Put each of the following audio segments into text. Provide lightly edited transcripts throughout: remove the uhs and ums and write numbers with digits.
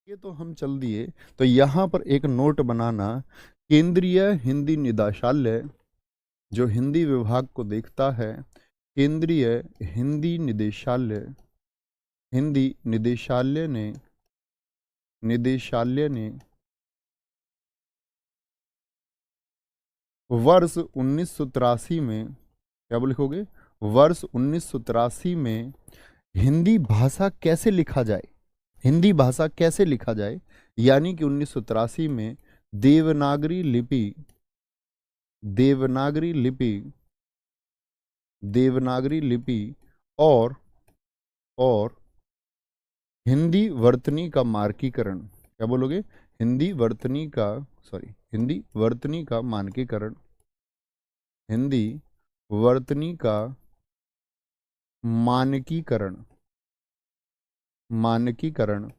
ये तो हम चल दिए। तो यहाँ पर एक नोट बनाना, केंद्रीय हिंदी निदेशालय जो हिंदी विभाग को देखता है, केंद्रीय हिंदी निदेशालय, हिंदी निदेशालय ने वर्ष 1983 में, क्या बोल लिखोगे, वर्ष 1983 में हिंदी भाषा कैसे लिखा जाए, हिंदी भाषा कैसे लिखा जाए, यानी कि 1983 में देवनागरी लिपि, देवनागरी लिपि, देवनागरी लिपि और हिंदी वर्तनी का मानकीकरण, क्या बोलोगे, हिंदी वर्तनी का, सॉरी, हिंदी वर्तनी का मानकीकरण, हिंदी वर्तनी का मानकीकरण, मानकीकरण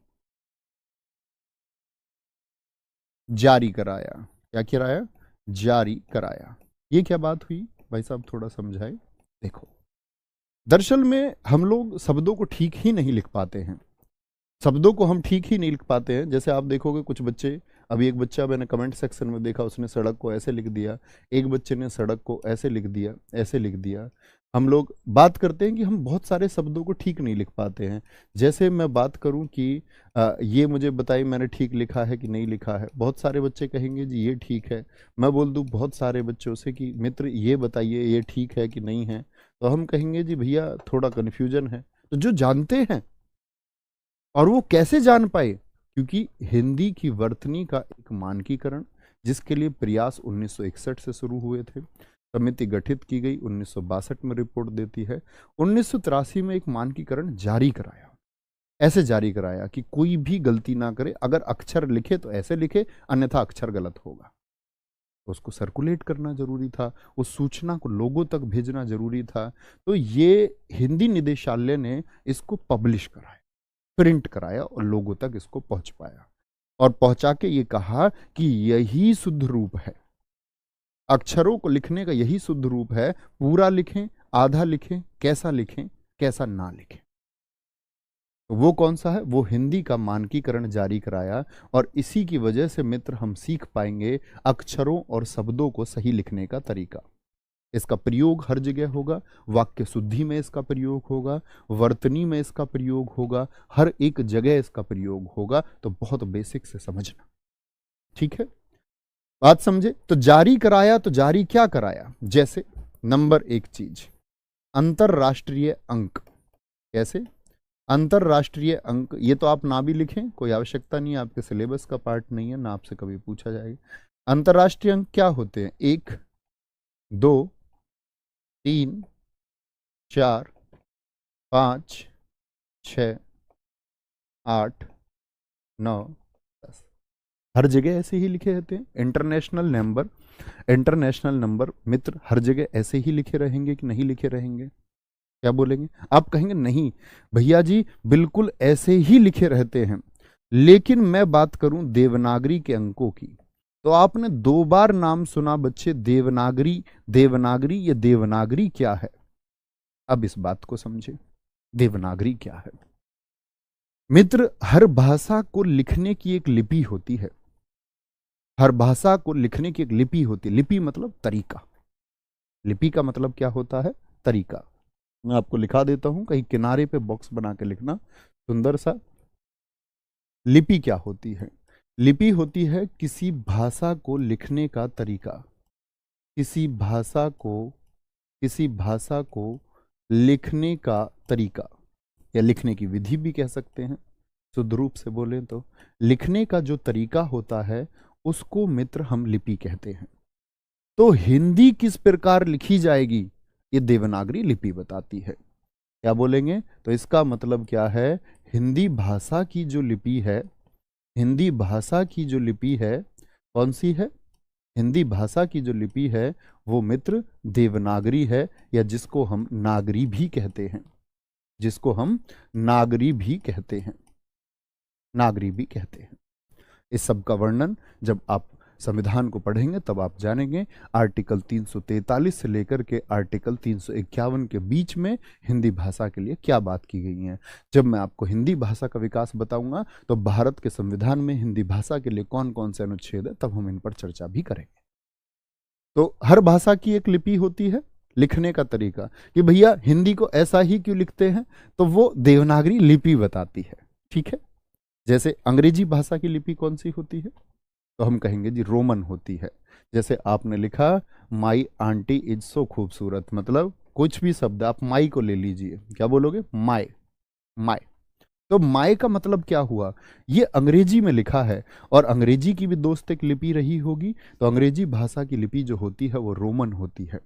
जारी कराया। क्या कराया? जारी कराया। ये क्या बात हुई भाई साहब, थोड़ा समझाए। देखो, दरअसल में हम लोग शब्दों को ठीक ही नहीं लिख पाते हैं, शब्दों को हम ठीक ही नहीं लिख पाते हैं। जैसे आप देखोगे कुछ बच्चे, अभी एक बच्चा मैंने कमेंट सेक्शन में देखा, उसने सड़क को ऐसे लिख दिया, एक बच्चे ने सड़क को ऐसे लिख दिया, ऐसे लिख दिया। हम लोग बात करते हैं कि हम बहुत सारे शब्दों को ठीक नहीं लिख पाते हैं। जैसे मैं बात करूं कि ये मुझे बताइए मैंने ठीक लिखा है कि नहीं लिखा है। बहुत सारे बच्चे कहेंगे जी ये ठीक है, मैं बोल दूं बहुत सारे बच्चों से कि मित्र ये बताइए ये ठीक है कि नहीं है, तो हम कहेंगे जी भैया थोड़ा कन्फ्यूजन है। तो जो जानते हैं, और वो कैसे जान पाए, क्योंकि हिंदी की वर्तनी का एक मानकीकरण, जिसके लिए प्रयास 1961 से शुरू हुए थे, समिति गठित की गई, 1962 में रिपोर्ट देती है, 1983 में एक मानकीकरण जारी कराया। ऐसे जारी कराया कि कोई भी गलती ना करे, अगर अक्षर लिखे तो ऐसे लिखे, अन्यथा अक्षर गलत होगा। तो उसको सर्कुलेट करना जरूरी था, उस सूचना को लोगों तक भेजना जरूरी था। तो ये हिंदी निदेशालय ने इसको पब्लिश कराया, प्रिंट कराया और लोगों तक इसको पहुंच पाया, और पहुंचा के ये कहा कि यही शुद्ध रूप है, अक्षरों को लिखने का यही शुद्ध रूप है, पूरा लिखें, आधा लिखें, कैसा लिखें, कैसा ना लिखें। तो वो कौन सा है? वो हिंदी का मानकीकरण जारी कराया, और इसी की वजह से मित्र हम सीख पाएंगे अक्षरों और शब्दों को सही लिखने का तरीका। इसका प्रयोग हर जगह होगा, वाक्य शुद्धि में इसका प्रयोग होगा, वर्तनी में इसका प्रयोग होगा, हर एक जगह इसका प्रयोग होगा। तो बहुत बेसिक से समझना, ठीक है, बात समझे। तो जारी कराया, तो जारी क्या कराया? जैसे नंबर एक चीज, अंतरराष्ट्रीय अंक। कैसे? अंतरराष्ट्रीय अंक, ये तो आप ना भी लिखें, कोई आवश्यकता नहीं है, आपके सिलेबस का पार्ट नहीं है ना, आपसे कभी पूछा जाएगा। अंतरराष्ट्रीय अंक क्या होते हैं? 1, 2, 3, 4, 5, 6, 8, 9, 10। हर जगह ऐसे ही लिखे रहते हैं। इंटरनेशनल नंबर, इंटरनेशनल नंबर मित्र हर जगह ऐसे ही लिखे रहेंगे कि नहीं लिखे रहेंगे? क्या बोलेंगे आप? कहेंगे नहीं भैया जी, बिल्कुल ऐसे ही लिखे रहते हैं। लेकिन मैं बात करूं देवनागरी के अंकों की, तो आपने 2 बार नाम सुना बच्चे, देवनागरी। देवनागरी, ये देवनागरी क्या है? अब इस बात को समझे, देवनागरी क्या है। मित्र, हर भाषा को लिखने की एक लिपि होती है, हर भाषा को लिखने की एक लिपि होती है। लिपि मतलब तरीका, लिपि का मतलब क्या होता है? तरीका। मैं आपको लिखा देता हूं, कहीं किनारे पे बॉक्स बना के लिखना सुंदर सा। लिपि क्या होती है? लिपि होती है किसी भाषा को लिखने का तरीका, किसी भाषा को, किसी भाषा को लिखने का तरीका, या लिखने की विधि भी कह सकते हैं। शुद्ध रूप से बोले तो लिखने का जो तरीका होता है उसको मित्र हम लिपि कहते हैं। तो हिंदी किस प्रकार लिखी जाएगी, ये देवनागरी लिपि बताती है। क्या बोलेंगे? तो इसका मतलब क्या है? हिंदी भाषा की जो लिपि है, हिंदी भाषा की जो लिपि है, कौन सी है? हिंदी भाषा की जो लिपि है वो मित्र देवनागरी है, या जिसको हम नागरी भी कहते हैं, जिसको हम नागरी भी कहते हैं, नागरी भी कहते हैं। इस सब का वर्णन जब आप संविधान को पढ़ेंगे तब आप जानेंगे आर्टिकल 343 से लेकर के आर्टिकल 351 के बीच में हिंदी भाषा के लिए क्या बात की गई है। जब मैं आपको हिंदी भाषा का विकास बताऊंगा तो भारत के संविधान में हिंदी भाषा के लिए कौन कौन से अनुच्छेद है तब हम इन पर चर्चा भी करेंगे। तो हर भाषा की एक लिपि होती है, लिखने का तरीका कि भैया हिंदी को ऐसा ही क्यों लिखते हैं, तो वो देवनागरी लिपि बताती है। ठीक है, जैसे अंग्रेजी भाषा की लिपि कौन सी होती है, तो हम कहेंगे जी रोमन होती है। जैसे आपने लिखा माई आंटी इज सो खूबसूरत, मतलब कुछ भी शब्द आप माई को ले लीजिए, क्या बोलोगे, माई माई। तो माई का मतलब क्या हुआ, ये अंग्रेजी में लिखा है और अंग्रेजी की भी दोस्त एक लिपि रही होगी, तो अंग्रेजी भाषा की लिपि जो होती है वो रोमन होती है।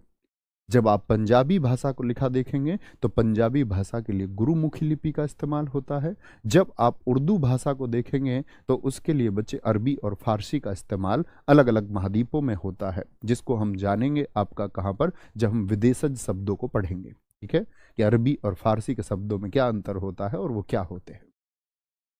जब आप पंजाबी भाषा को लिखा देखेंगे तो पंजाबी भाषा के लिए गुरुमुखी लिपि का इस्तेमाल होता है। जब आप उर्दू भाषा को देखेंगे तो उसके लिए बच्चे अरबी और फारसी का इस्तेमाल अलग अलग महाद्वीपों में होता है, जिसको हम जानेंगे आपका कहाँ पर, जब हम विदेशज शब्दों को पढ़ेंगे। ठीक है, कि अरबी और फारसी के शब्दों में क्या अंतर होता है और वो क्या होते हैं।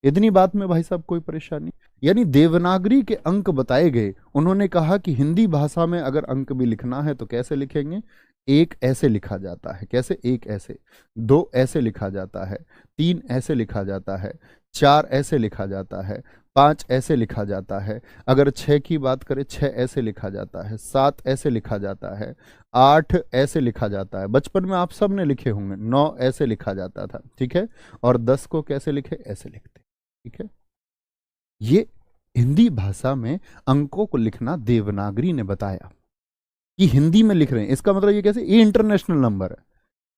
इतनी बात में भाई साहब कोई परेशानी, यानी देवनागरी के अंक बताए गए। उन्होंने कहा कि हिंदी भाषा में अगर अंक भी लिखना है तो कैसे लिखेंगे, एक ऐसे लिखा जाता है, कैसे, एक ऐसे, दो ऐसे लिखा जाता है, तीन ऐसे लिखा जाता है, चार ऐसे लिखा जाता है, पांच ऐसे लिखा जाता है, अगर छह की बात करें छह ऐसे लिखा जाता है, सात ऐसे लिखा जाता है, आठ ऐसे लिखा जाता है, बचपन में आप सब ने लिखे होंगे, नौ ऐसे लिखा जाता था। ठीक है, और 10 को कैसे लिखे, ऐसे लिखते। ठीक है, ये हिंदी भाषा में अंकों को लिखना देवनागरी ने बताया कि हिंदी में लिख रहे हैं। इसका मतलब ये कैसे, ये इंटरनेशनल नंबर है,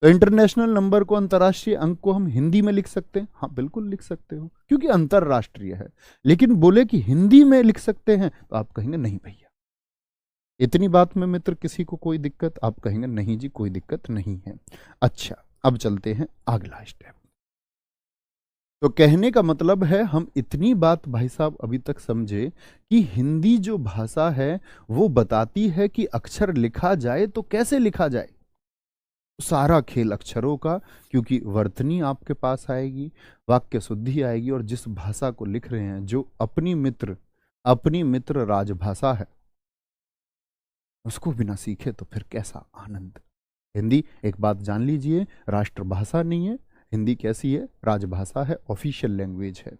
तो इंटरनेशनल नंबर को, अंतर्राष्ट्रीय अंक को हम हिंदी में लिख सकते हैं। हाँ बिल्कुल लिख सकते हो, क्योंकि अंतरराष्ट्रीय है। लेकिन बोले कि हिंदी में लिख सकते हैं तो आप कहेंगे नहीं भैया। इतनी बात में मित्र किसी को कोई दिक्कत, आप कहेंगे नहीं जी कोई दिक्कत नहीं है। अच्छा, अब चलते हैं अगला स्टेप। तो कहने का मतलब है, हम इतनी बात भाई साहब अभी तक समझे कि हिंदी जो भाषा है वो बताती है कि अक्षर लिखा जाए तो कैसे लिखा जाए। सारा खेल अक्षरों का, क्योंकि वर्तनी आपके पास आएगी, वाक्य शुद्धि आएगी, और जिस भाषा को लिख रहे हैं जो अपनी मित्र राजभाषा है, उसको बिना सीखे तो फिर कैसा आनंद। हिंदी, एक बात जान लीजिए, राष्ट्रभाषा नहीं है। हिंदी कैसी है, राजभाषा है, ऑफिशियल लैंग्वेज है,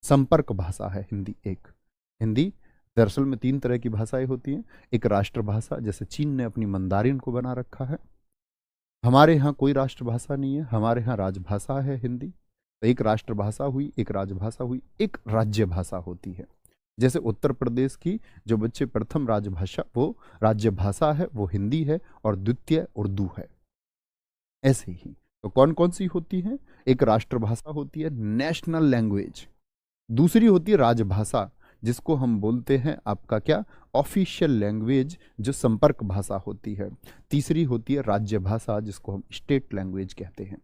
संपर्क भाषा है हिंदी। एक हिंदी दरअसल में 3 तरह की भाषाएं होती हैं। एक राष्ट्रभाषा, जैसे चीन ने अपनी मंदारिन को बना रखा है। हमारे यहाँ कोई राष्ट्रभाषा नहीं है, हमारे यहाँ राजभाषा है हिंदी। तो एक राष्ट्रभाषा हुई, एक राजभाषा हुई, एक राज्य भाषा होती है। जैसे उत्तर प्रदेश की जो बच्चे प्रथम राजभाषा, वो राज्य भाषा है, वो हिंदी है, और द्वितीय उर्दू है। ऐसे ही तो कौन कौन सी होती है, एक राष्ट्रभाषा होती है, नेशनल लैंग्वेज। दूसरी होती है राजभाषा, जिसको हम बोलते हैं आपका क्या, ऑफिशियल लैंग्वेज, जो संपर्क भाषा होती है। तीसरी होती है राज्य भाषा, जिसको हम स्टेट लैंग्वेज कहते हैं।